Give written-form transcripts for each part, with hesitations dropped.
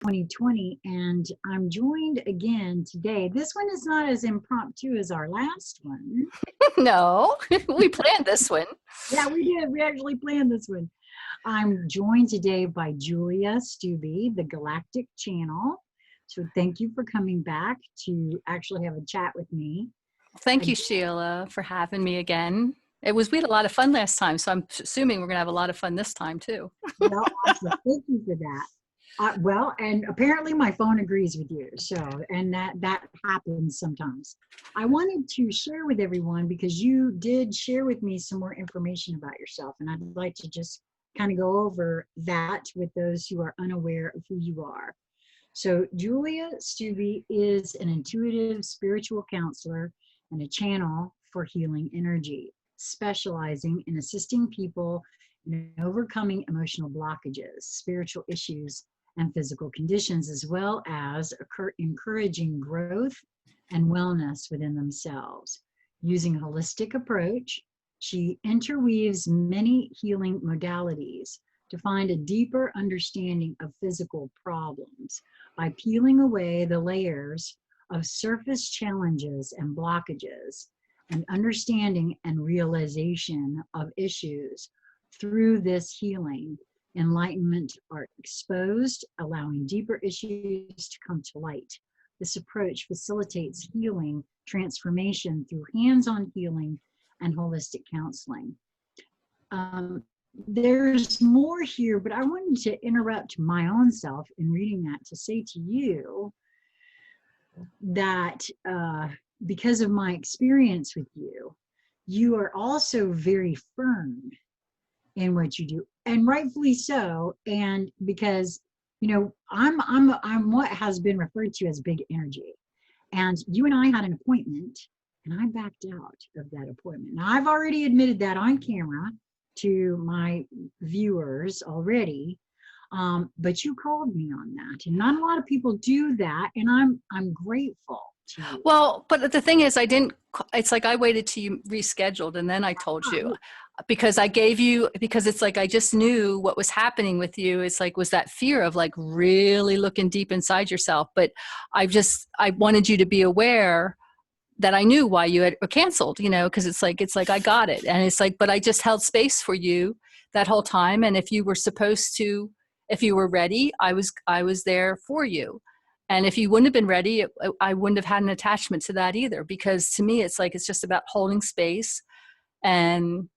2020, and I'm joined again today. This one is not as impromptu as our last one. No, we planned this one. Yeah, we did. We actually planned this one. I'm joined today by Sheila Stewie, the Galactic channel. So thank you for coming back to actually have a chat with me. Thank you, Sheila, for having me again. We had a lot of fun last time, so I'm assuming we're going to have a lot of fun this time too. Well, awesome. Thank you for that. Well, and apparently my phone agrees with you. So, and that happens sometimes. I wanted to share with everyone because you did share with me some more information about yourself, and I'd like to just kind of go over that with those who are unaware of who you are. So, Sheila Stewie is an intuitive spiritual counselor and a channel for healing energy, specializing in assisting people in overcoming emotional blockages, spiritual issues, and physical conditions, as well as encouraging growth and wellness within themselves. Using a holistic approach, she interweaves many healing modalities to find a deeper understanding of physical problems by peeling away the layers of surface challenges and blockages, and understanding and realization of issues. Through this healing, enlightenment are exposed, allowing deeper issues to come to light. This approach facilitates healing transformation through hands-on healing and holistic counseling. There's more here, but I wanted to interrupt my own self in reading that to say to you that because of my experience with you, you are also very firm in what you do, and rightfully so. And because I'm what has been referred to as big energy, and you and I had an appointment, and I backed out of that appointment. Now I've already admitted that on camera to my viewers already, but you called me on that, and not a lot of people do that, and I'm grateful to you. Well, but the thing is, it's like I waited till you rescheduled and then I told you, because it's like I just knew what was happening with you. It's like, was that fear of like really looking deep inside yourself. But I wanted you to be aware that I knew why you had canceled, because it's like I got it. And it's like, but I just held space for you that whole time. And if you were ready, I was there for you. And if you wouldn't have been ready, I wouldn't have had an attachment to that either. Because to me, it's like, it's just about holding space. And,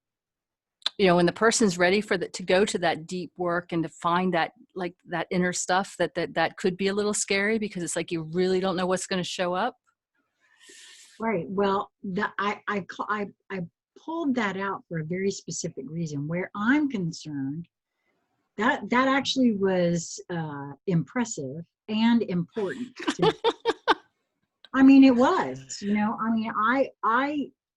when the person's ready to go to that deep work and to find that, like that inner stuff that could be a little scary, because it's like, you really don't know what's going to show up. Right. Well, I pulled that out for a very specific reason. Where I'm concerned, that actually was impressive and important to me. I mean, it was.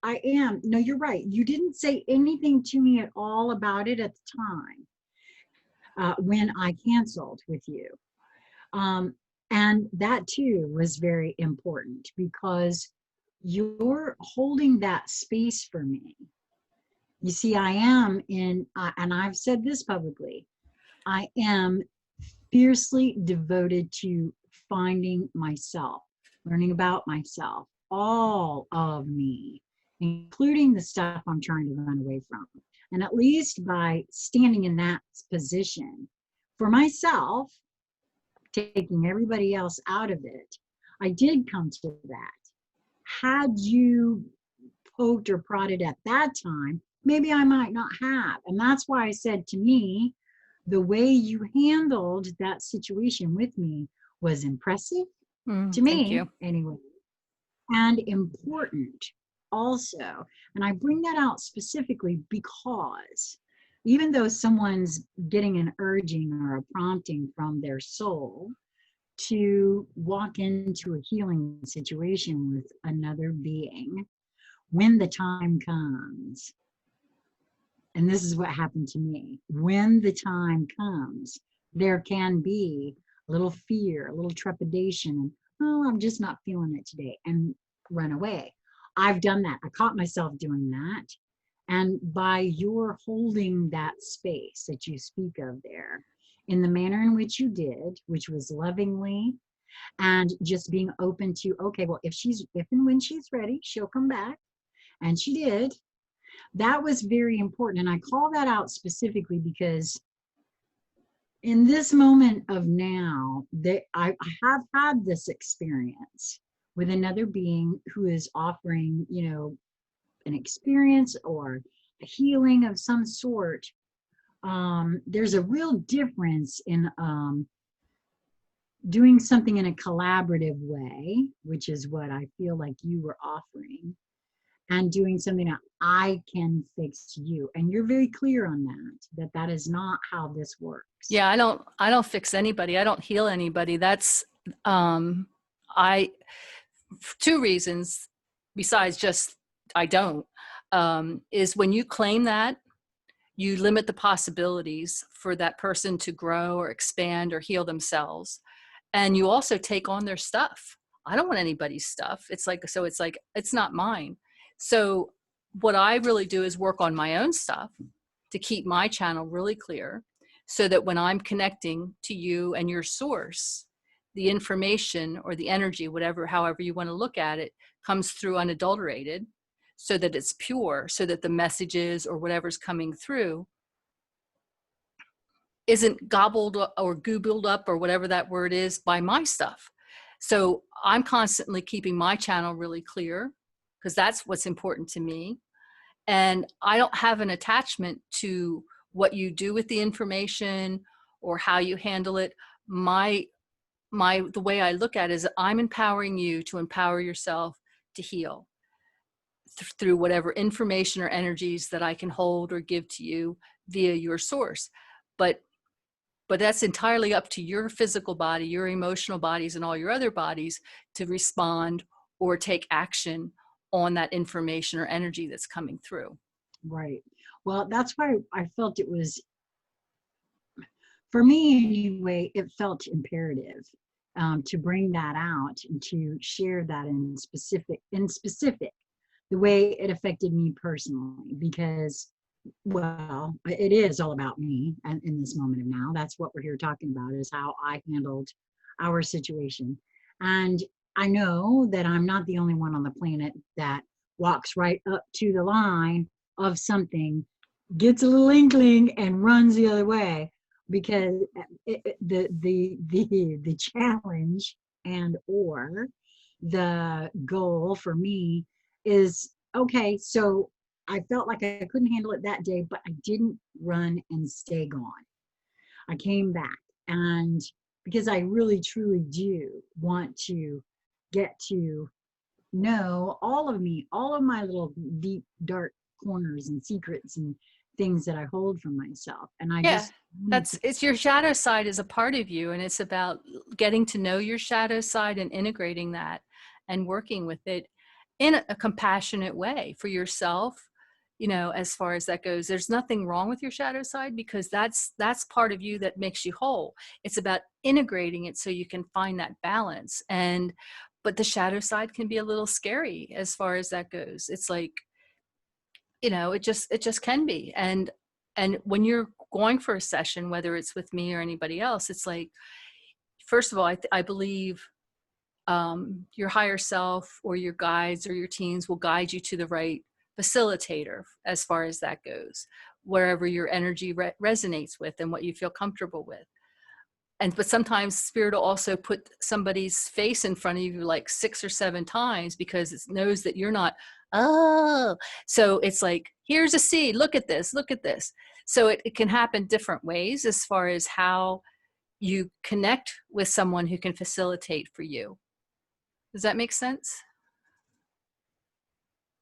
I am. No, you're right. You didn't say anything to me at all about it at the time when I canceled with you. And that too was very important, because you're holding that space for me. You see, I am and I've said this publicly, I am fiercely devoted to finding myself, learning about myself, all of me, including the stuff I'm trying to run away from. And at least by standing in that position for myself, taking everybody else out of it, I did come to that. Had you poked or prodded at that time, maybe I might not have. And that's why I said, to me, the way you handled that situation with me was impressive to me, anyway, and important also. And I bring that out specifically because even though someone's getting an urging or a prompting from their soul to walk into a healing situation with another being, when the time comes, and this is what happened to me, when the time comes, there can be a little fear, a little trepidation, oh, I'm just not feeling it today, and run away. I've done that. I caught myself doing that. And by your holding that space that you speak of there, in the manner in which you did, which was lovingly, and just being open to, okay, well, if and when she's ready, she'll come back. And she did. That was very important. And I call that out specifically because in this moment of now, I have had this experience with another being who is offering, an experience or a healing of some sort. There's a real difference in doing something in a collaborative way, which is what I feel like you were offering, and doing something that I can fix you. And you're very clear on that is not how this works. Yeah, I don't fix anybody. I don't heal anybody. That's I two reasons besides just I don't is when you claim that, you limit the possibilities for that person to grow or expand or heal themselves. And you also take on their stuff. I don't want anybody's stuff. It's like it's not mine. So what I really do is work on my own stuff to keep my channel really clear, so that when I'm connecting to you and your source, the information or the energy, however you want to look at it, comes through unadulterated, so that it's pure, so that the messages or whatever's coming through isn't gobbled or googled up or whatever that word is by my stuff. So I'm constantly keeping my channel really clear because that's what's important to me. And I don't have an attachment to what you do with the information or how you handle it. The way I look at it is I'm empowering you to empower yourself to heal through whatever information or energies that I can hold or give to you via your source. But that's entirely up to your physical body, your emotional bodies, and all your other bodies to respond or take action on that information or energy that's coming through. Right. Well, that's why I felt it was, for me anyway, it felt imperative to bring that out and to share that in specific, the way it affected me personally, because, well, it is all about me and in this moment of now. That's what we're here talking about, is how I handled our situation. And I know that I'm not the only one on the planet that walks right up to the line of something, gets a little inkling, and runs the other way, because the challenge and or the goal for me is, okay, so I felt like I couldn't handle it that day, but I didn't run and stay gone. I came back, and because I really truly do want to get to know all of me, all of my little deep dark corners and secrets and things that I hold from myself. And I Yeah, just it's your shadow side is a part of you, and it's about getting to know your shadow side and integrating that and working with it in a compassionate way for yourself. As far as that goes, there's nothing wrong with your shadow side, because that's part of you that makes you whole. It's about integrating it so you can find that balance. But the shadow side can be a little scary as far as that goes. It's like, it just can be. And when you're going for a session, whether it's with me or anybody else, it's like, first of all, I believe your higher self or your guides or your teams will guide you to the right facilitator as far as that goes, wherever your energy resonates with and what you feel comfortable with. But sometimes spirit will also put somebody's face in front of you like 6 or 7 times, because it knows that you're not, oh, so it's like, here's a seed, look at this, look at this. So it can happen different ways as far as how you connect with someone who can facilitate for you. Does that make sense?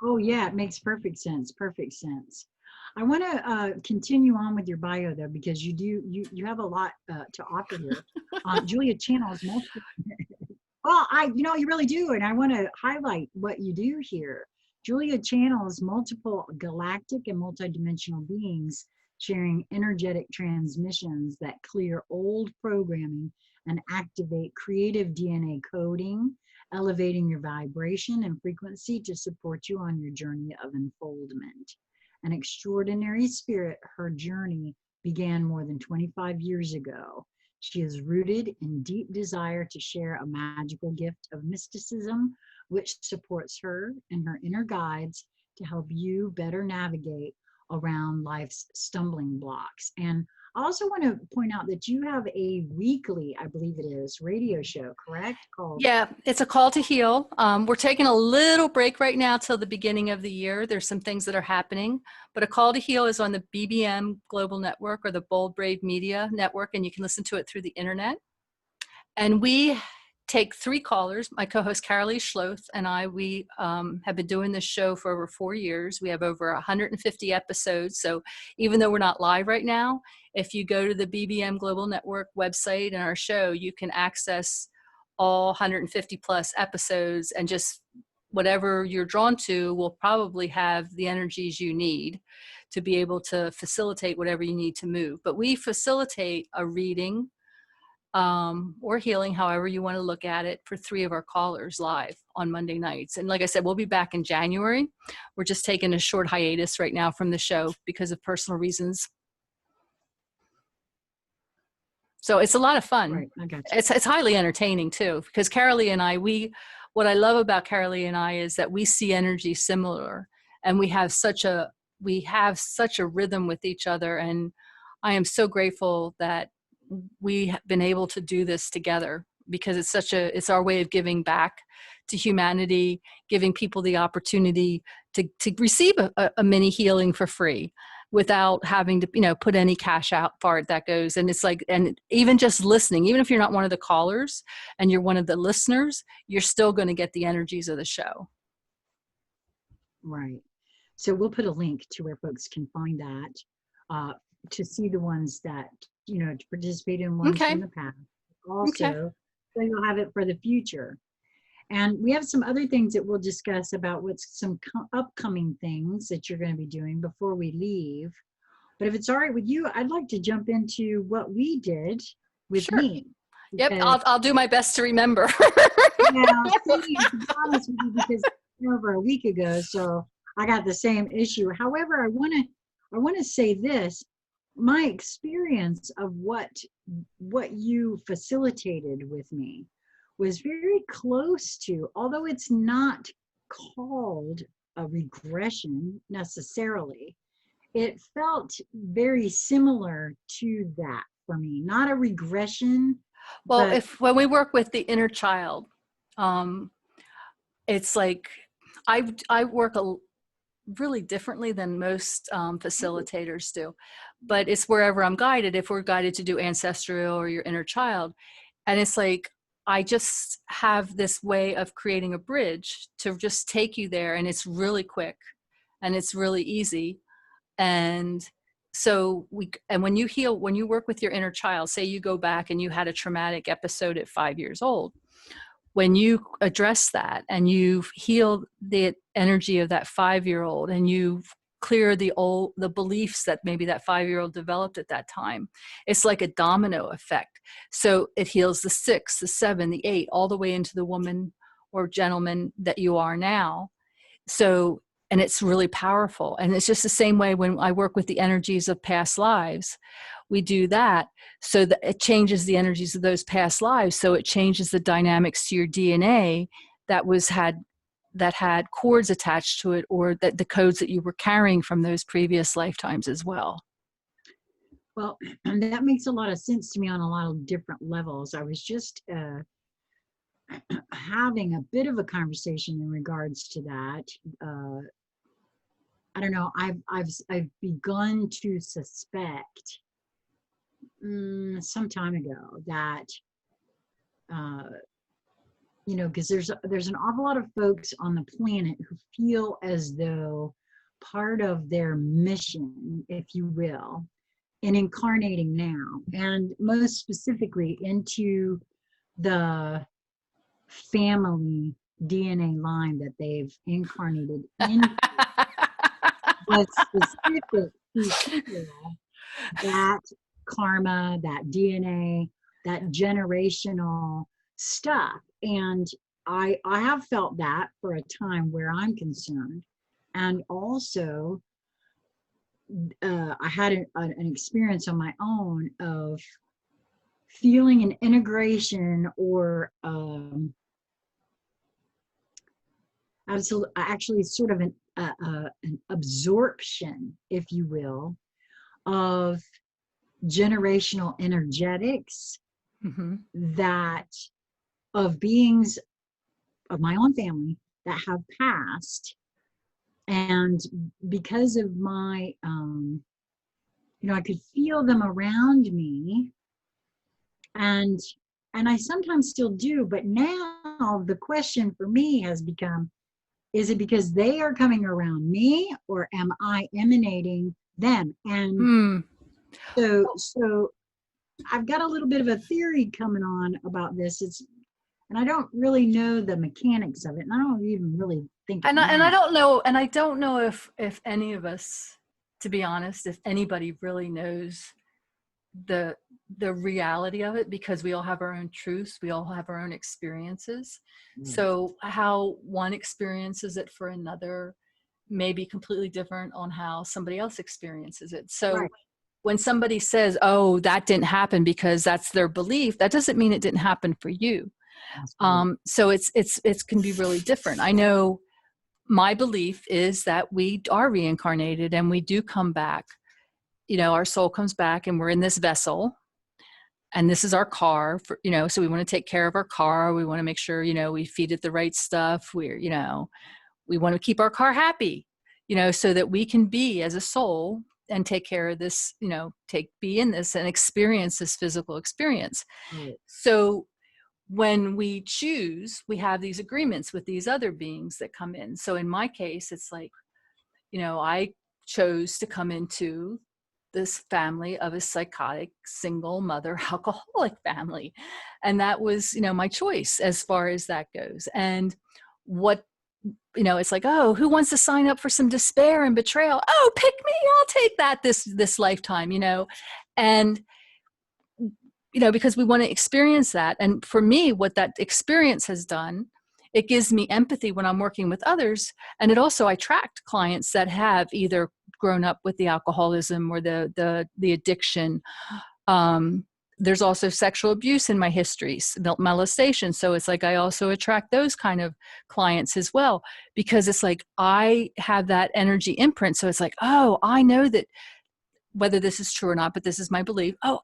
Oh yeah, it makes perfect sense. Perfect sense. I want to continue on with your bio though, because you have a lot to offer here. Julia channels multiple. Well, you really do, and I want to highlight what you do here. Julia channels multiple galactic and multidimensional beings, sharing energetic transmissions that clear old programming and activate creative DNA coding, elevating your vibration and frequency to support you on your journey of unfoldment. An extraordinary spirit, her journey began more than 25 years ago. She is rooted in deep desire to share a magical gift of mysticism, which supports her and her inner guides to help you better navigate around life's stumbling blocks. And I also want to point out that you have a weekly, I believe it is, radio show, correct? Called Yeah, it's a call to heal. We're taking a little break right now till the beginning of the year. There's some things that are happening, but a call to heal is on the BBM Global Network or the Bold Brave Media Network, and you can listen to it through the internet. And we take 3 callers. My co-host Carolee Schloth and I, we have been doing this show for over 4 years. We have over 150 episodes. So even though we're not live right now, if you go to the BBM Global Network website and our show, you can access all 150 plus episodes, and just whatever you're drawn to will probably have the energies you need to be able to facilitate whatever you need to move. But we facilitate a reading, or healing, however you want to look at it, for 3 of our callers live on Monday nights. And like I said, we'll be back in January. We're just taking a short hiatus right now from the show because of personal reasons. So it's a lot of fun. right, I got you. It's highly entertaining too, because Carolee and I, what I love about Carolee and I is that we see energy similar, and we have such a rhythm with each other. And I am so grateful that we have been able to do this together, because it's our way of giving back to humanity, giving people the opportunity to receive a mini healing for free without having to, put any cash out for it. That goes. And it's like, and even just listening, even if you're not one of the callers and you're one of the listeners, you're still going to get the energies of the show. Right. So we'll put a link to where folks can find that, to see the ones that, to participate in ones Okay. from the past. Also, Okay. so you'll have it for the future. And we have some other things that we'll discuss about what's some upcoming things that you're going to be doing before we leave. But if it's all right with you, I'd like to jump into what we did with Sure. me. Yep. I'll do my best to remember. Now, to be honest with you, because over a week ago, so I got the same issue. However, I want to say this: my experience of what you facilitated with me was very close to, although it's not called a regression necessarily, it felt very similar to that for me. Not a regression. Well, But when we work with the inner child, it's like I work really differently than most facilitators do, but it's wherever I'm guided. If we're guided to do ancestral or your inner child, and it's like I just have this way of creating a bridge to just take you there, and it's really quick and it's really easy. And so when you work with your inner child, say you go back and you had a traumatic episode at 5 years old, when you address that and you heal the energy of that 5-year-old, and you clear the beliefs that maybe that 5-year-old developed at that time, it's like a domino effect. So it heals the 6, the 7, the 8, all the way into the woman or gentleman that you are now. So, and it's really powerful. And it's just the same way when I work with the energies of past lives. We do that so that it changes the energies of those past lives. So it changes the dynamics to your DNA that had cords attached to it, or that the codes that you were carrying from those previous lifetimes as well. well, that makes a lot of sense to me on a lot of different levels. I was just having a bit of a conversation in regards to that. I don't know. I've begun to suspect some time ago that because there's an awful lot of folks on the planet who feel as though part of their mission, if you will, in incarnating now, and most specifically into the family DNA line that they've incarnated into, was specific to feel that karma, that DNA, that generational stuff. And I have felt that for a time where I'm concerned. And also I had an experience on my own of feeling an integration or actually sort of an absorption, if you will, of generational energetics Mm-hmm. that of beings of my own family that have passed. And because of my, I could feel them around me, and I sometimes still do, but now the question for me has become, is it because they are coming around me, or am I emanating them? And Mm. so I've got a little bit of a theory coming on about this. And I don't really know the mechanics of it, and I don't even really think it And I matters. don't know if any of us, to be honest, if anybody really knows the reality of it, because we all have our own truths, we all have our own experiences. Right. So how one experiences it for another may be completely different on how somebody else experiences it. So Right. when somebody says, oh, that didn't happen because that's their belief, that doesn't mean it didn't happen for you. That's correct. So it's can be really different. I know my belief is that we are reincarnated and we do come back. Our soul comes back and we're in this vessel, and this is our car for, so we want to take care of our car. We want to make sure, we feed it the right stuff. We want to keep our car happy, so that we can be as a soul and take care of this, be in this and experience this physical experience. Right. So when we choose, we have these agreements with these other beings that come in. So in my case, it's like, I chose to come into this family of a psychotic single mother alcoholic family. And that was, my choice as far as that goes. And what, it's like, oh, who wants to sign up for some despair and betrayal? Oh, pick me, I'll take that this lifetime, and because we want to experience that. And for me, what that experience has done, it gives me empathy when I'm working with others. And it also, I attract clients that have either grown up with the alcoholism or the addiction. There's also sexual abuse in my history, molestation. So it's like I also attract those kind of clients as well, because it's like I have that energy imprint. So it's like, oh, I know that whether this is true or not, but this is my belief. Oh,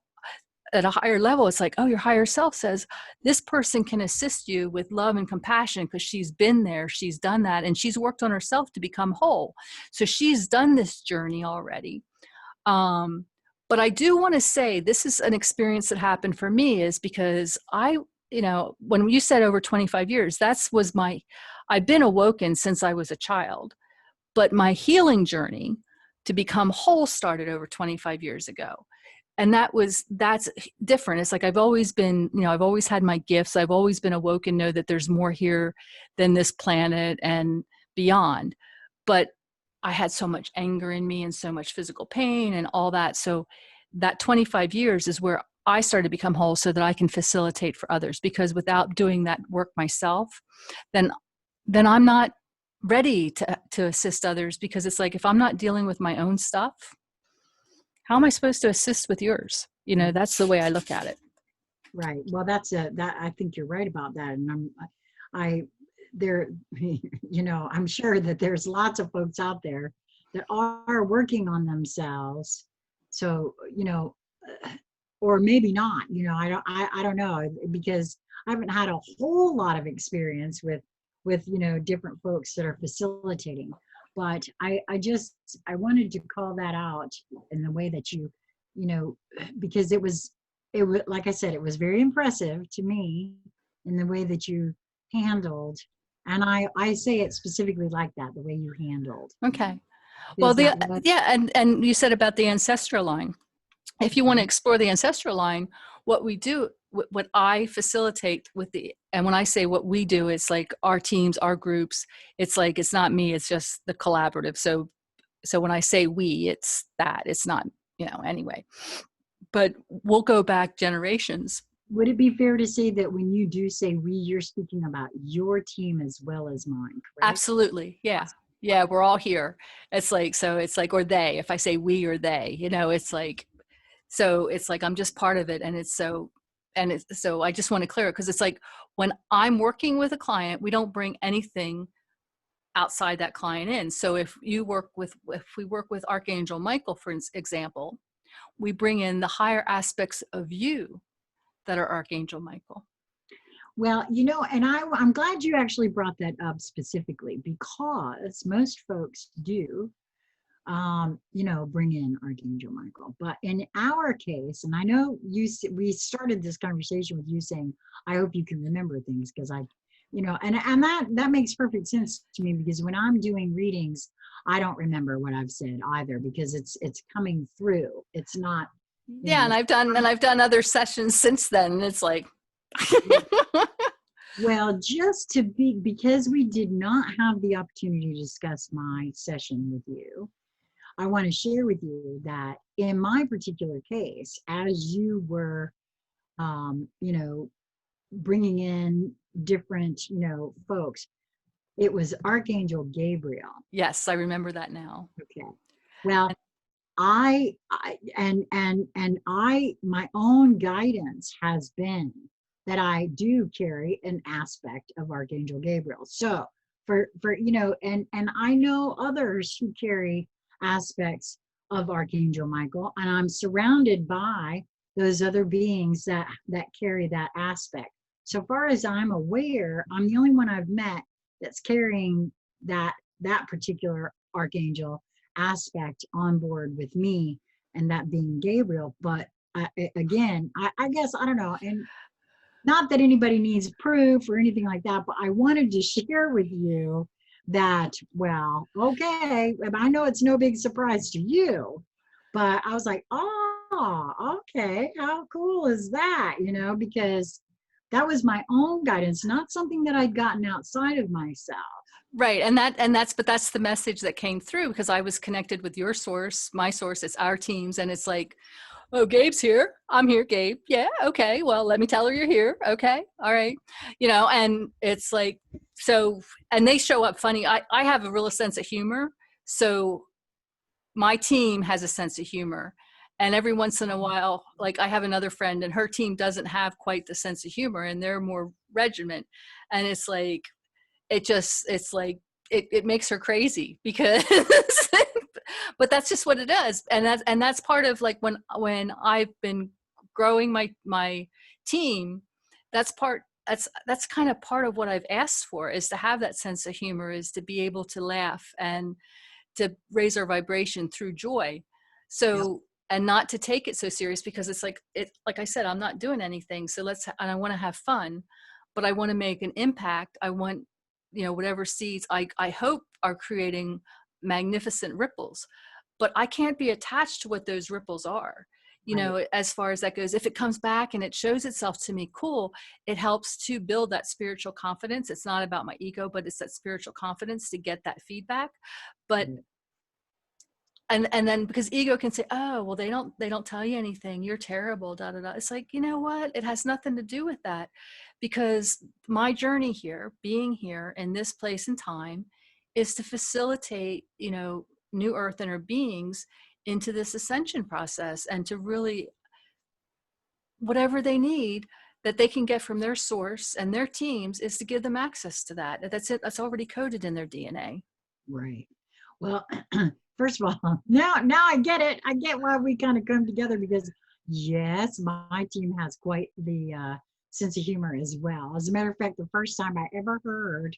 at a higher level, it's like, oh, your higher self says this person can assist you with love and compassion because she's been there, she's done that, and she's worked on herself to become whole. So she's done this journey already. But I do want to say this is an experience that happened for me, is because when you said over 25 years, I've been awoken since I was a child, but my healing journey to become whole started over 25 years ago. And that's different. It's like I've always been, I've always had my gifts. I've always been awoken, know that there's more here than this planet and beyond. But I had so much anger in me and so much physical pain and all that. So that 25 years is where I started to become whole so that I can facilitate for others. Because without doing that work myself, then I'm not ready to assist others, because it's like, if I'm not dealing with my own stuff, how am I supposed to assist with yours? That's the way I look at it. Right. Well, that I think you're right about that. And I'm sure that there's lots of folks out there that are working on themselves. So, or maybe not, I don't know, because I haven't had a whole lot of experience with different folks that are facilitating. But I wanted to call that out in the way that because it was, like I said, it was very impressive to me in the way that you handled. And I say it specifically like that, the way you handled. Okay. Well, and you said about the ancestral line. If you want to explore the ancestral line, what we do, what I facilitate and when I say what we do, it's like our teams, our groups, it's like, it's not me, it's just the collaborative. So when I say we, it's not, anyway, but we'll go back generations. Would it be fair to say that when you do say we, you're speaking about your team as well as mine, correct? Absolutely. Yeah. Yeah, we're all here. It's like, so it's like, or they, if I say we or they, you know, it's like, so it's like, I'm just part of it. And it's so, and it's so I just want to clear it, because it's like when I'm working with a client, we don't bring anything outside that client in. So if we work with Archangel Michael, for example, we bring in the higher aspects of you that are Archangel Michael. Well, you know, and I'm glad you actually brought that up specifically, because most folks do, you know, bring in Archangel Michael. But in our case, and I know we started this conversation with you saying, I hope you can remember things, because you know, and that makes perfect sense to me, because when I'm doing readings, I don't remember what I've said either, because it's coming through. It's not, you Yeah, know. and I've done other sessions since then. And it's like, Well, just to because we did not have the opportunity to discuss my session with you, I want to share with you that in my particular case, as you were, you know, bringing in different, you know, folks, it was Archangel Gabriel. yes, I remember that now. Okay. Well, I my own guidance has been that I do carry an aspect of Archangel Gabriel. So for you know, and I know others who carry aspects of Archangel Michael, and I'm surrounded by those other beings that carry that aspect. So far as I'm aware, I'm the only one I've met that's carrying that particular archangel aspect on board with me, and that being Gabriel. But again, I guess I don't know, and not that anybody needs proof or anything like that, but I wanted to share with you that, well, okay, I know it's no big surprise to you, but I was like, oh, okay, how cool is that? You know, because that was my own guidance, not something that I'd gotten outside of myself. Right. But that's the message that came through, because I was connected with your source, my source, it's our teams. And it's like, oh, Gabe's here. I'm here, Gabe. Yeah. Okay. Well, let me tell her you're here. Okay. All right. You know, and it's like, so, and they show up funny. I have a real sense of humor. So my team has a sense of humor. And every once in a while, like I have another friend and her team doesn't have quite the sense of humor, and they're more regiment. And it's like, it's like it makes her crazy, because but that's just what it is. And that's part of, like, when I've been growing my team, that's kind of part of what I've asked for, is to have that sense of humor, is to be able to laugh and to raise our vibration through joy. So, and not to take it so serious, because it's like, like I said, I'm not doing anything, so and I want to have fun, but I want to make an impact. I want, you know, whatever seeds I hope are creating magnificent ripples, but I can't be attached to what those ripples are. You Right. know, as far as that goes, if it comes back and it shows itself to me, cool. It helps to build that spiritual confidence. It's not about my ego, but it's that spiritual confidence to get that feedback. But Right. and then, because ego can say, oh, well, they don't tell you anything, you're terrible, da da da. It's like, you know what, it has nothing to do with that, because my journey here, being here in this place and time, is to facilitate, you know, new earth inner beings into this ascension process, and to really, whatever they need that they can get from their source and their teams, is to give them access to that. That's it. That's already coded in their DNA. Right. Well, first of all, now I get it. I get why we kind of come together, because yes, my team has quite the sense of humor as well. As a matter of fact, the first time I ever heard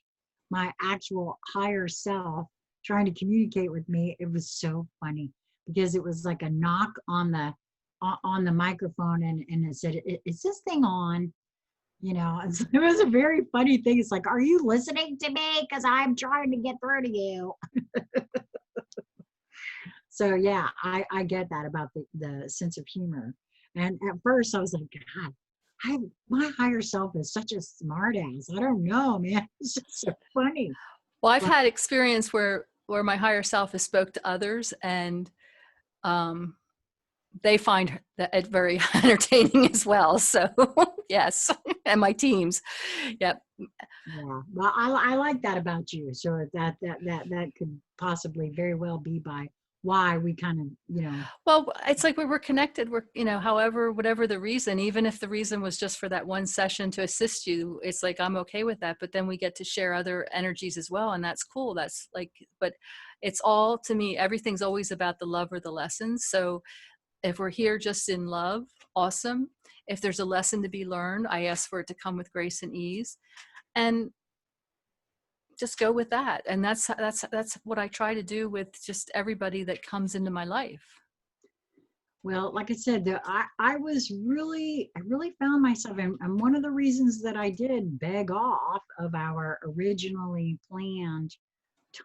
my actual higher self trying to communicate with me, it was so funny, because it was like a knock on the microphone, and it said, "Is this thing on?" You know, it was a very funny thing. It's like, are you listening to me? Because I'm trying to get through to you. So yeah, I get that about the sense of humor. And at first I was like, God, my higher self is such a smart ass. I don't know, man. It's just so funny. Well, I've But had experience where my higher self has spoke to others, and um, they find it very entertaining as well. So yes, and my teams, yep, Yeah. Well, I like that about you. So that could possibly very well be by why we kind of, Well, it's like we're connected. We're, however, whatever the reason, even if the reason was just for that one session to assist you, it's like, I'm okay with that. But then we get to share other energies as well. And that's cool. That's like, but it's all, to me, everything's always about the love or the lessons. So if we're here just in love, awesome. If there's a lesson to be learned, I ask for it to come with grace and ease. And just go with that. And that's what I try to do with just everybody that comes into my life. Well, like I said, I really found myself, and one of the reasons that I did beg off of our originally planned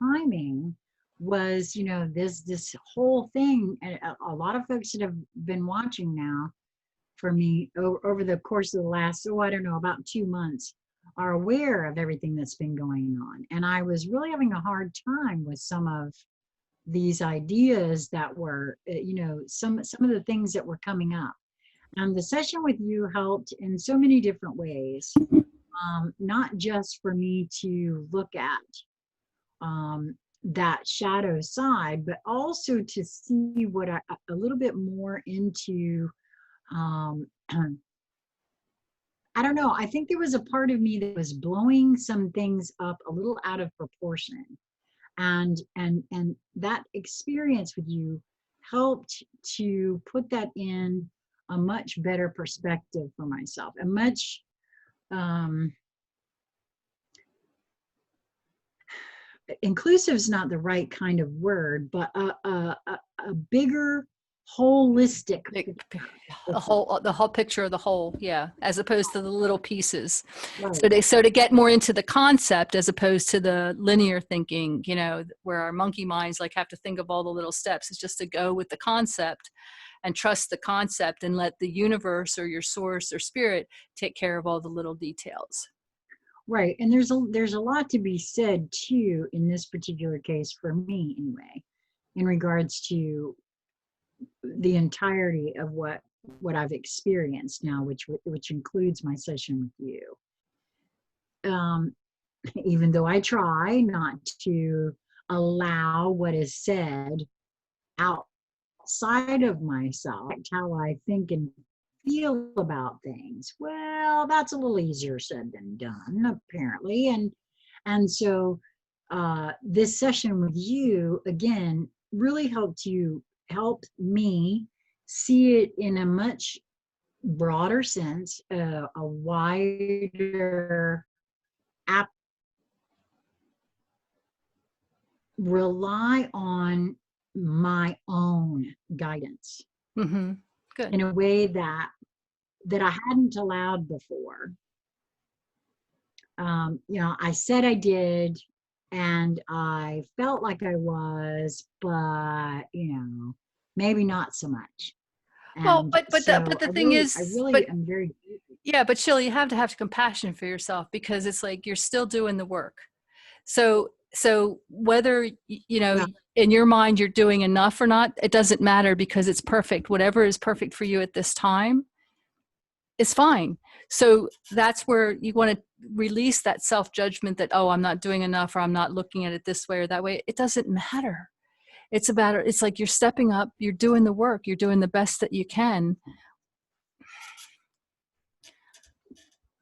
timing was, this whole thing. And a lot of folks that have been watching now for me over the course of the last, I don't know, about 2 months, are aware of everything that's been going on. And I was really having a hard time with some of these ideas that were, some of the things that were coming up. And the session with you helped in so many different ways, not just for me to look at that shadow side, but also to see what a little bit more into, I don't know. I think there was a part of me that was blowing some things up a little out of proportion. And that experience with you helped to put that in a much better perspective for myself. A much inclusive is not the right kind of word, but a bigger holistic the whole picture of the whole, yeah, as opposed to the little pieces. Right. So to get more into the concept as opposed to the linear thinking, where our monkey minds like have to think of all the little steps, is just to go with the concept and trust the concept and let the universe or your source or spirit take care of all the little details. Right. And there's a lot to be said too in this particular case, for me anyway, in regards to the entirety of what I've experienced now, which includes my session with you. Even though I try not to allow what is said outside of myself, how I think and feel about things. Well, that's a little easier said than done, apparently. And so this session with you again really helped me see it in a much broader sense, a wider rely on my own guidance Good. in a way that I hadn't allowed before. I said I did, and I felt like I was, but maybe not so much. Well, And so the thing is, I really am very. Yeah, but Sheila, you have to have compassion for yourself, because it's like you're still doing the work. So whether Well, in your mind you're doing enough or not, it doesn't matter, because it's perfect. Whatever is perfect for you at this time is fine. So that's where you want to release that self-judgment that, oh, I'm not doing enough, or I'm not looking at it this way or that way. It doesn't matter. It's like you're stepping up, you're doing the work, you're doing the best that you can.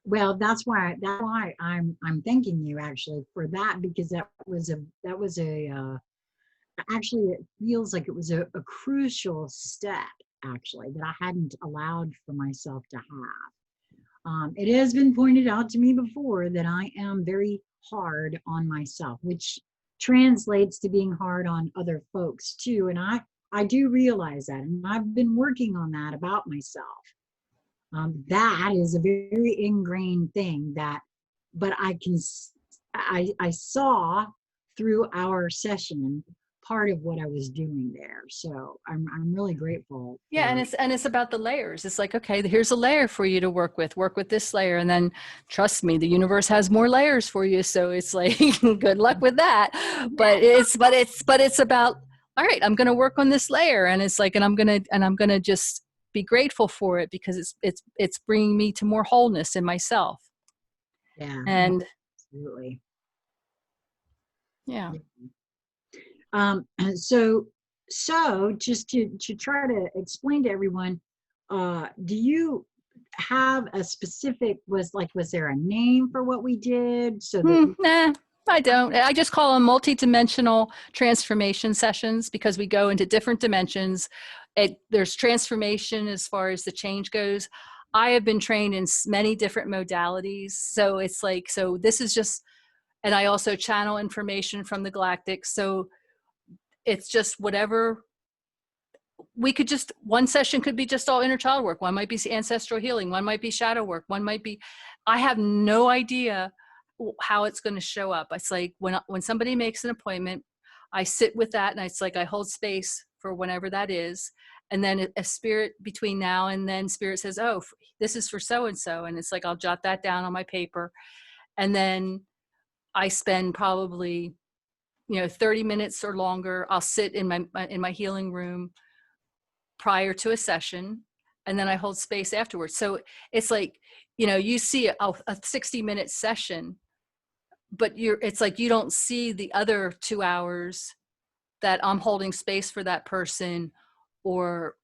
Well, that's why I'm thanking you actually for that, because that was actually, it feels like it was a crucial step actually that I hadn't allowed for myself to have. It has been pointed out to me before that I am very hard on myself, which translates to being hard on other folks too. And I do realize that, and I've been working on that about myself. That is a very ingrained thing but I saw through our session part of what I was doing there. So I'm really grateful. Yeah, and it's about the layers. It's like, okay, here's a layer for you to work with this layer, and then trust me, the universe has more layers for you. So it's like, good luck with that. But it's about, all right, I'm going to work on this layer, and it's like, and I'm going to just be grateful for it, because it's bringing me to more wholeness in myself. Yeah, no, And absolutely. yeah. Yeah. Um, so, so just to try to explain to everyone, do you have a specific, was there a name for what we did so that we, Nah, I don't. I just call them multidimensional transformation sessions because we go into different dimensions. There's transformation as far as the change goes. I have been trained in many different modalities. So it's like, so this is just, and I also channel information from the Galactic. So it's just whatever we could just, one session could be just all inner child work. One might be ancestral healing. One might be shadow work. One might be, I have no idea how it's going to show up. It's like when somebody makes an appointment, I sit with that and it's like I hold space for whenever that is. And then a spirit between now and then, spirit says, oh, this is for so-and-so. And it's like, I'll jot that down on my paper. And then I spend probably, 30 minutes or longer. I'll sit in my healing room prior to a session, and then I hold space afterwards. So it's like, you see a 60-minute session, but it's like you don't see the other 2 hours that I'm holding space for that person, or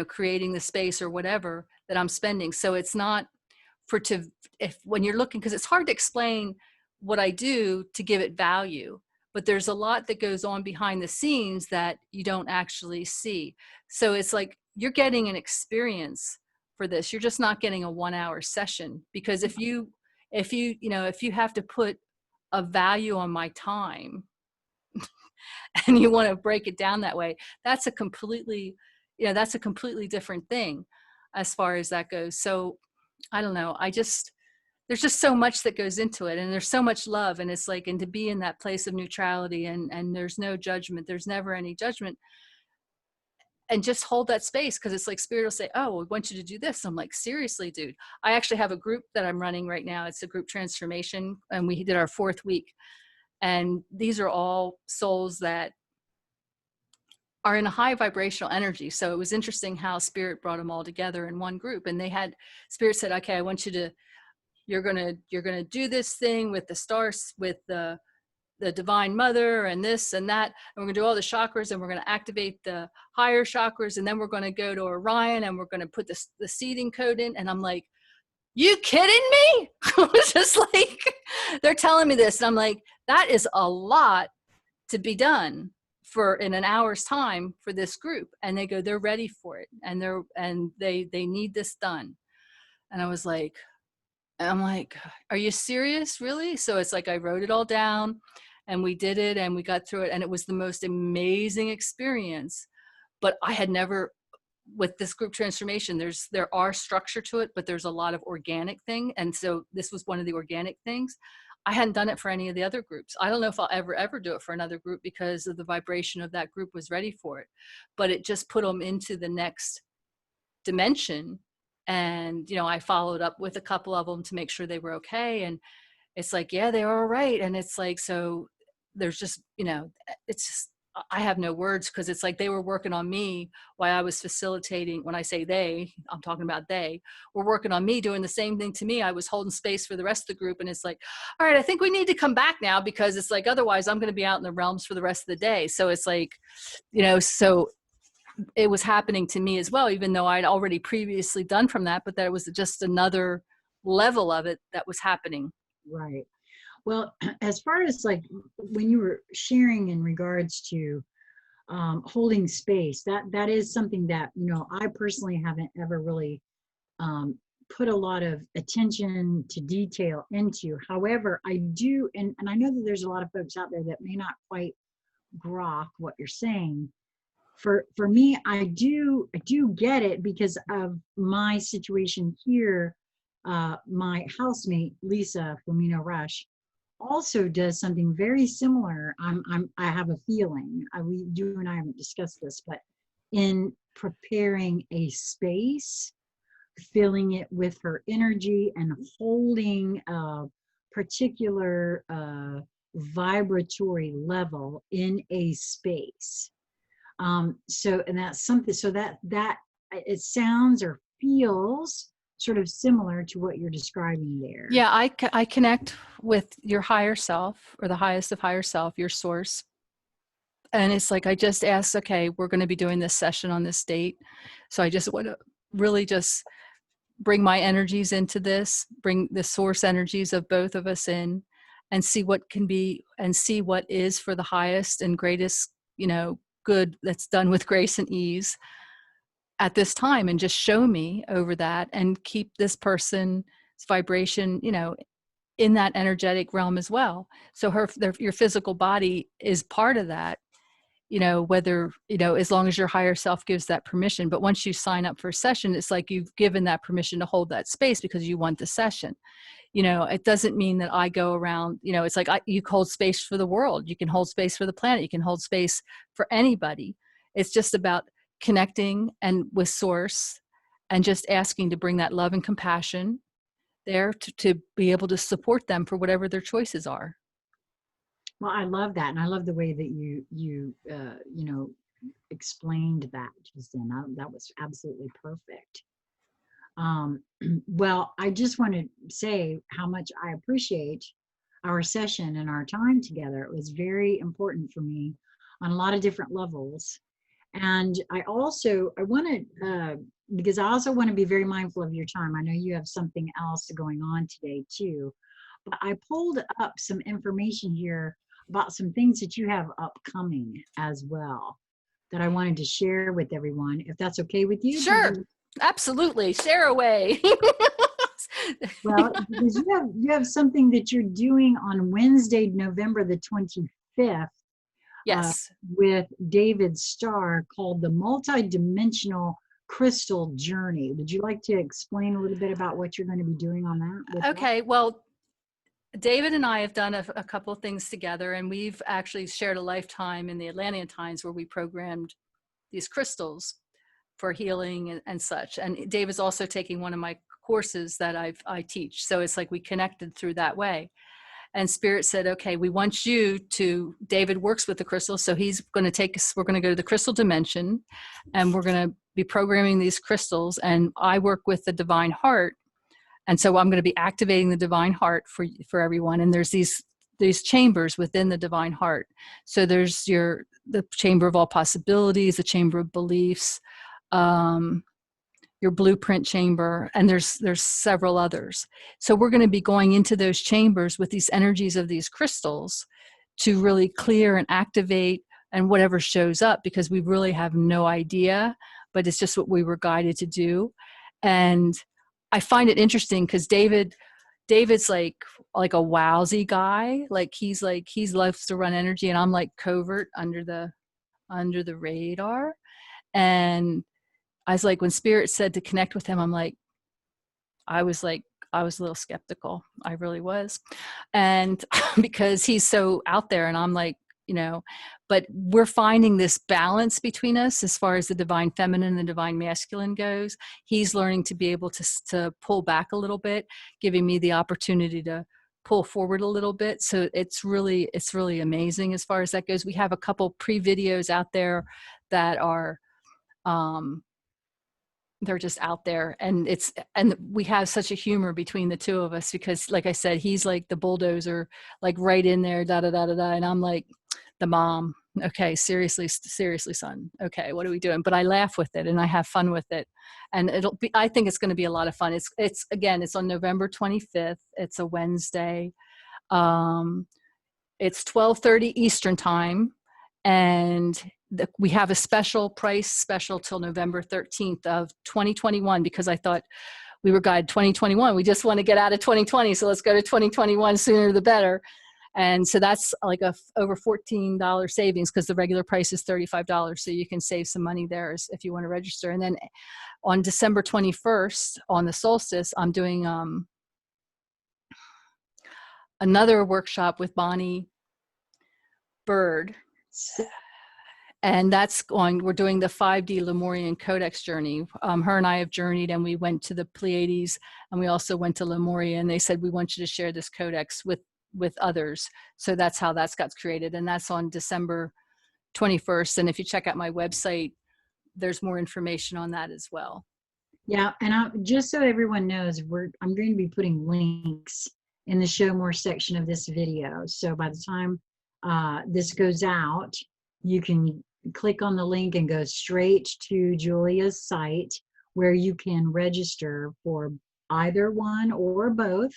creating the space or whatever that I'm spending. So it's not if when you're looking, because it's hard to explain what I do to give it value, but there's a lot that goes on behind the scenes that you don't actually see. So it's like you're getting an experience for this. You're just not getting a 1 hour session, because if you have to put a value on my time and you want to break it down that way, that's a completely different thing as far as that goes. So I don't know. There's just so much that goes into it, and there's so much love, and it's like, and to be in that place of neutrality, and there's no judgment. There's never any judgment, and just hold that space, because it's like spirit will say, oh, we want you to do this. I'm like, seriously, dude. I actually have a group that I'm running right now. It's a group transformation, and we did our 4th week. And these are all souls that are in a high vibrational energy. So it was interesting how spirit brought them all together in one group. And spirit said, okay, I want you to, you're gonna do this thing with the stars, with the divine mother, and this and that, and we're gonna do all the chakras, and we're gonna activate the higher chakras, and then we're gonna go to Orion, and we're gonna put the seeding code in. And I'm like, you kidding me? I was just like, they're telling me this, and I'm like, that is a lot to be done for in an hour's time for this group. And they go, they're ready for it, and they need this done. And I'm like, are you serious, really? So it's like I wrote it all down, and we did it, and we got through it, and it was the most amazing experience. But I had never, with this group transformation, there are structure to it, but there's a lot of organic thing. And so this was one of the organic things. I hadn't done it for any of the other groups. I don't know if I'll ever do it for another group, because of the vibration of that group was ready for it. But it just put them into the next dimension. And I followed up with a couple of them to make sure they were okay. And it's like, yeah, they were all right. And it's like, so there's just, it's just, I have no words, because it's like they were working on me while I was facilitating. When I say they, I'm talking about they were working on me, doing the same thing to me. I was holding space for the rest of the group. And it's like, all right, I think we need to come back now, because it's like, otherwise I'm going to be out in the realms for the rest of the day. So it's like, so it was happening to me as well, even though I'd already previously done from that, but that was just another level of it that was happening. right. Well, as far as like when you were sharing in regards to holding space, that is something that I personally haven't ever really put a lot of attention to detail into. However, I do, and I know that there's a lot of folks out there that may not quite grok what you're saying. For me, I do get it because of my situation here. My housemate Lisa Flamino Rush also does something very similar. I have a feeling, you and I haven't discussed this, but in preparing a space, filling it with her energy, and holding a particular vibratory level in a space. So, and that's something, so that it sounds or feels sort of similar to what you're describing there. Yeah, I connect with your higher self, or the highest of higher self, your source. And it's like, I just asked, okay, we're going to be doing this session on this date. So I just want to really just bring my energies into this, bring the source energies of both of us in, and see what can be, and see what is for the highest and greatest, good that's done with grace and ease at this time, and just show me over that and keep this person's vibration, in that energetic realm as well. So your physical body is part of that, whether, as long as your higher self gives that permission. But once you sign up for a session, it's like you've given that permission to hold that space because you want the session. It doesn't mean that I go around, it's like you hold space for the world. You can hold space for the planet. You can hold space for anybody. It's just about connecting and with source, and just asking to bring that love and compassion there to be able to support them for whatever their choices are. Well, I love that, and I love the way that you explained that just then. That was absolutely perfect. Well, I just want to say how much I appreciate our session and our time together. It was very important for me on a lot of different levels. And I want to, because I also want to be very mindful of your time. I know you have something else going on today too, but I pulled up some information here about some things that you have upcoming as well that I wanted to share with everyone, if that's okay with you. Sure. Absolutely. Share away. Well, because you have something that you're doing on Wednesday, November the 25th. Yes. With David Starr, called the MultiDimensional Crystal Journey. Would you like to explain a little bit about what you're going to be doing on that? Okay. Well, David and I have done a couple of things together, and we've actually shared a lifetime in the Atlantean times where we programmed these crystals for healing and such. And David's also taking one of my courses that I teach. So it's like we connected through that way. And Spirit said, okay, we want you to, David works with the crystals. So he's going to take us, we're going to go to the crystal dimension, and we're going to be programming these crystals. And I work with the divine heart. And so I'm going to be activating the divine heart for everyone. And there's these chambers within the divine heart. So there's the chamber of all possibilities, the chamber of beliefs, your blueprint chamber, and there's several others. So we're going to be going into those chambers with these energies of these crystals to really clear and activate and whatever shows up, because we really have no idea, but it's just what we were guided to do. And I find it interesting because David's like a wowsy guy. He loves to run energy, and I'm like covert under the radar. And I was like, when Spirit said to connect with him, I was a little skeptical. I really was. And because he's so out there, and I'm like, but we're finding this balance between us as far as the divine feminine and the divine masculine goes. He's learning to be able to pull back a little bit, giving me the opportunity to pull forward a little bit. So it's really amazing as far as that goes. We have a couple pre-videos out there that are, they're just out there, and we have such a humor between the two of us, because like I said, he's like the bulldozer, like right in there, da da da da da, and I'm like the mom. Okay, seriously son. Okay, what are we doing? But I laugh with it and I have fun with it, and I think it's going to be a lot of fun. It's on November 25th. It's a Wednesday. It's 12:30 Eastern time, and we have a special till November 13th of 2021, because I thought we were guided 2021. We just want to get out of 2020. So let's go to 2021, sooner the better. And so that's like over $14 savings, because the regular price is $35. So you can save some money there if you want to register. And then on December 21st, on the solstice, I'm doing another workshop with Bonnie Bird. And we're doing the 5D Lemurian Codex journey. Her and I have journeyed, and we went to the Pleiades, and we also went to Lemuria, and they said, we want you to share this codex with others. So that's how that's got created. And that's on December 21st. And if you check out my website, there's more information on that as well. Yeah, and just so everyone knows, I'm going to be putting links in the show more section of this video. So by the time this goes out, you can click on the link and go straight to Julia's site where you can register for either one or both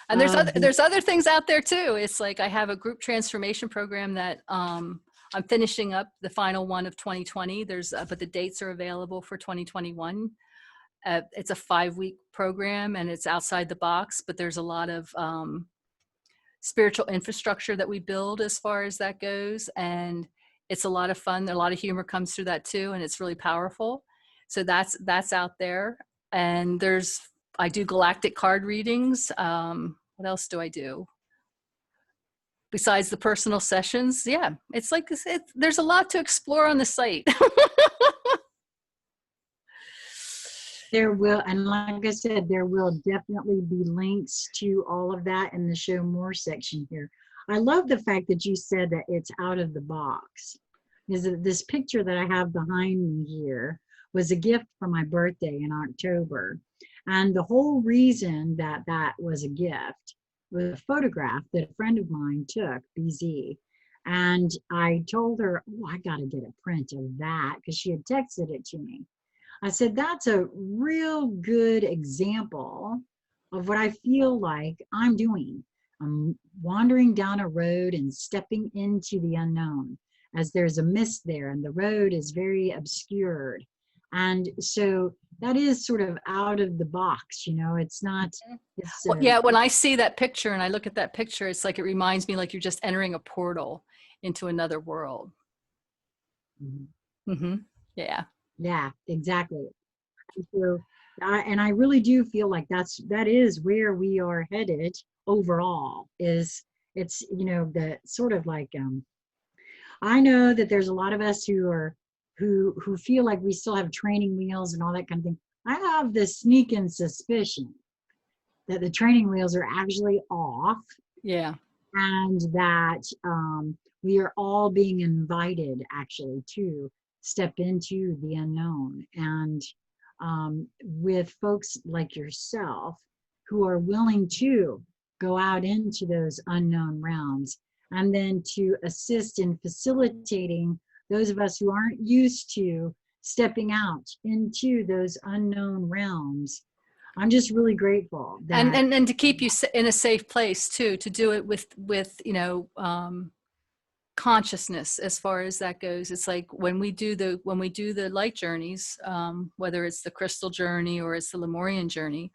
And of the. there's other things out there too. It's like I have a group transformation program that I'm finishing up the final one of 2020. There's but the dates are available for 2021. It's a 5-week program and it's outside the box, but there's a lot of spiritual infrastructure that we build as far as that goes, and it's a lot of fun. A lot of humor comes through that too, and it's really powerful. So that's out there. And I do galactic card readings. What else do I do besides the personal sessions? Yeah, it's like there's a lot to explore on the site. There will, and like I said, there will definitely be links to all of that in the show more section here. I love the fact that you said that it's out of the box. Because this picture that I have behind me here was a gift for my birthday in October. And the whole reason that that was a gift was a photograph that a friend of mine took, BZ. And I told her, oh, I got to get a print of that because she had texted it to me. I said, that's a real good example of what I feel like I'm doing. I'm wandering down a road and stepping into the unknown, as there's a mist there and the road is very obscured. And so that is sort of out of the box, it's not, it's Well, yeah, when I see that picture and I look at that picture, it's like it reminds me like you're just entering a portal into another world. Mm-hmm. Yeah. Yeah, exactly. So, and I really do feel like that is where we are headed overall. It's the sort of like I know that there's a lot of us who feel like we still have training wheels and all that kind of thing. I have this sneaking suspicion that the training wheels are actually off. Yeah. And that we are all being invited actually to step into the unknown. And with folks like yourself who are willing to go out into those unknown realms and then to assist in facilitating those of us who aren't used to stepping out into those unknown realms. I'm just really grateful that and to keep you in a safe place too, to do it with consciousness as far as that goes. It's like when we do the light journeys, whether it's the crystal journey or it's the Lemurian journey,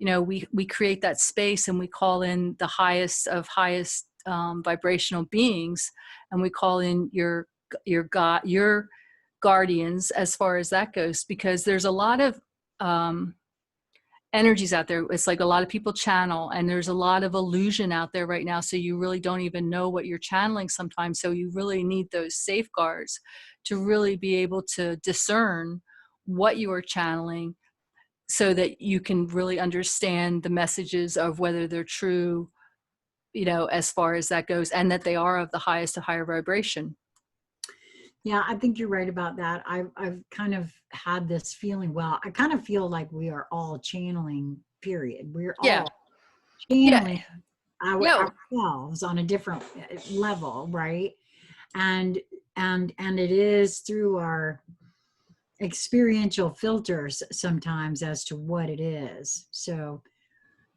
we create that space and we call in the highest of highest vibrational beings, and we call in your God, your guardians as far as that goes, because there's a lot of energies out there. It's like a lot of people channel and there's a lot of illusion out there right now, so you really don't even know what you're channeling sometimes. So you really need those safeguards to really be able to discern what you are channeling, so that you can really understand the messages of whether they're true, as far as that goes, and that they are of the highest of higher vibration. Yeah, I think you're right about that. I've kind of had this feeling, well, I kind of feel like we are all channeling, period. We're all channeling ourselves on a different level, right? And it is through our experiential filters sometimes as to what it is. So,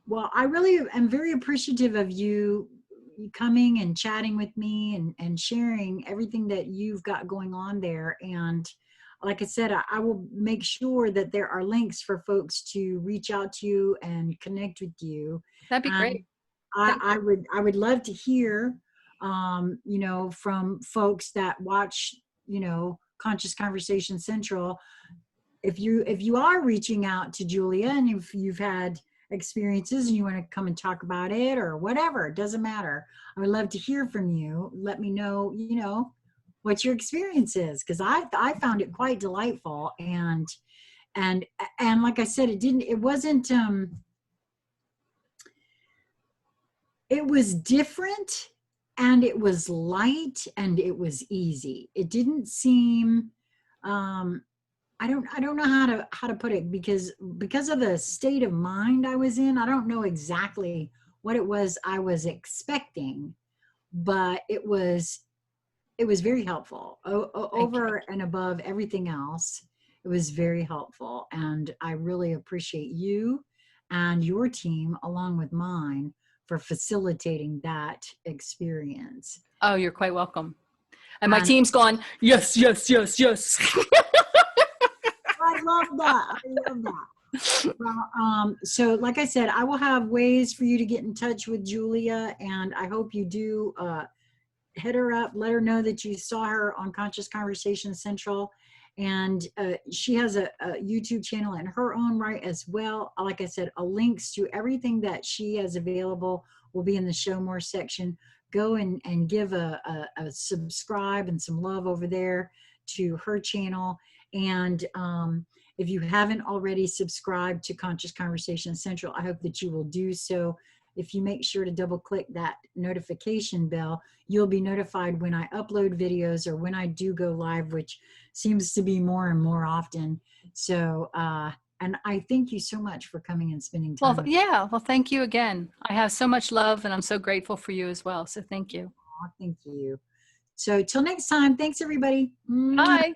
well, I really am very appreciative of you coming and chatting with me and sharing everything that you've got going on there. And like I said, I will make sure that there are links for folks to reach out to you and connect with you. That'd be great. I would love to hear, from folks that watch, Conscious Conversation Central. If you are reaching out to Julia and if you've had experiences and you want to come and talk about it or whatever, it doesn't matter. I would love to hear from you. Let me know, what your experience is, because I found it quite delightful, and like I said, it was different, and it was light, and it was easy. It didn't seem I don't know how to put it, because of the state of mind I was in. I don't know exactly what it was I was expecting, but it was very helpful. Thank you. Over and above everything else, it was very helpful. And I really appreciate you and your team, along with mine, for facilitating that experience. Oh, you're quite welcome. And my And team's gone, yes, yes, yes, yes. I love that. I love that. Well, so like I said, I will have ways for you to get in touch with Julia, and I hope you do hit her up, let her know that you saw her on Conscious Conversation Central. And she has a YouTube channel in her own right as well. Like I said, links to everything that she has available will be in the Show More section. Go and give a subscribe and some love over there to her channel. And if you haven't already subscribed to Conscious Conversation Central, I hope that you will do so. If you make sure to double click that notification bell, you'll be notified when I upload videos or when I do go live, which seems to be more and more often. So, and I thank you so much for coming and spending time. Well, yeah. Well, thank you again. I have so much love, and I'm so grateful for you as well. So thank you. Thank you. So till next time, thanks everybody. Bye.